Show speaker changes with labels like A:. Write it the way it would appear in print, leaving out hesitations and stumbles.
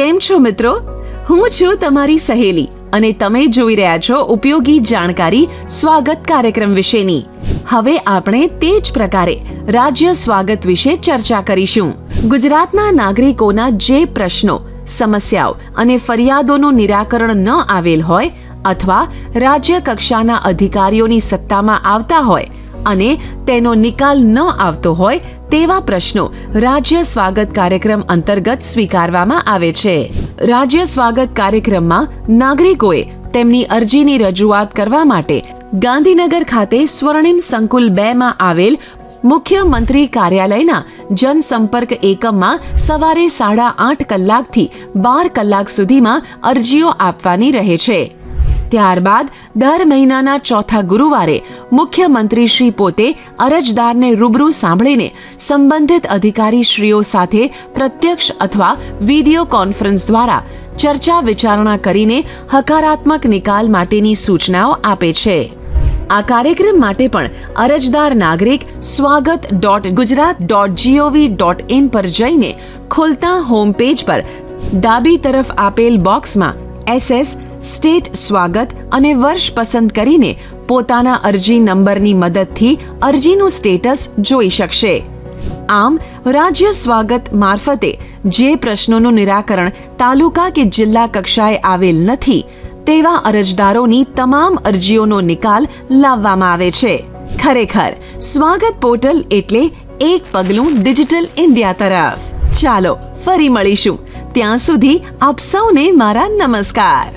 A: કેમ છો મિત્રો? હું છું તમારી સહેલી અને તમે જોઈ રહ્યા છો ઉપયોગી જાણકારી સ્વાગત કાર્યક્રમ વિશેની. હવે આપણે તે જ પ્રકારે રાજ્ય સ્વાગત વિશે ચર્ચા કરીશું. ગુજરાતના નાગરિકોના જે પ્રશ્નો, સમસ્યાઓ અને ફરિયાદોનું નિરાકરણ ન આવેલ હોય અથવા રાજ્ય કક્ષાના અધિકારીઓની સત્તામાં આવતા હોય અને તેનો નિકાલ ન આવતો હોય તેવા પ્રશ્નો રાજ્ય સ્વાગત કાર્યક્રમ અંતર્ગત સ્વીકારવામાં આવે છે. રાજ્ય સ્વાગત કાર્યક્રમમાં નાગરિકોએ તેમની અરજીની રજૂઆત કરવા માટે ગાંધીનગર ખાતે સ્વર્ણિમ સંકુલ 2 માં આવેલ મુખ્યમંત્રી કાર્યાલયના જનસંપર્ક એકમમાં સવારે 8:30 કલાકથી 12 કલાક સુધીમાં અરજીઓ આપવાની રહે છે. ત્યારબાદ દર મહિનાના ચોથા ગુરુવારે મુખ્યમંત્રી શ્રી પોતે અરજદારને રૂબરૂ સાંભળીને સંબંધિત અધિકારીશ્રીઓ સાથે પ્રત્યક્ષ અથવા વિડીયો કોન્ફરન્સ દ્વારા ચર્ચા વિચારણા કરીને હકારાત્મક નિકાલ માટેની સૂચનાઓ આપે છે. આ કાર્યક્રમ માટે પણ અરજદાર નાગરિક swagat.gujarat.gov.in પર જઈને ખોલતા હોમ પેજ પર ડાબી તરફ આપેલ બોક્સમાં SS સ્ટેટ સ્વાગત અને વર્ષ પસંદ કરીને પોતાના અરજી નંબરની મદદથી અરજીનું સ્ટેટસ જોઈ શકશે. આમ રાજ્ય સ્વાગત મારફતે જે પ્રશ્નોનું નિરાકરણ તાલુકા કે જિલ્લા કક્ષાએ આવેલ નથી તેવા અરજદારોની તમામ અરજીઓનો નિકાલ લાવવામાં આવે છે. ખરેખર સ્વાગત પોર્ટલ એટલે એક પગલું ડિજિટલ ઇન્ડિયા તરફ. ચાલો ફરી મળીશું. ત્યાં સુધી આપ સૌને મારા નમસ્કાર.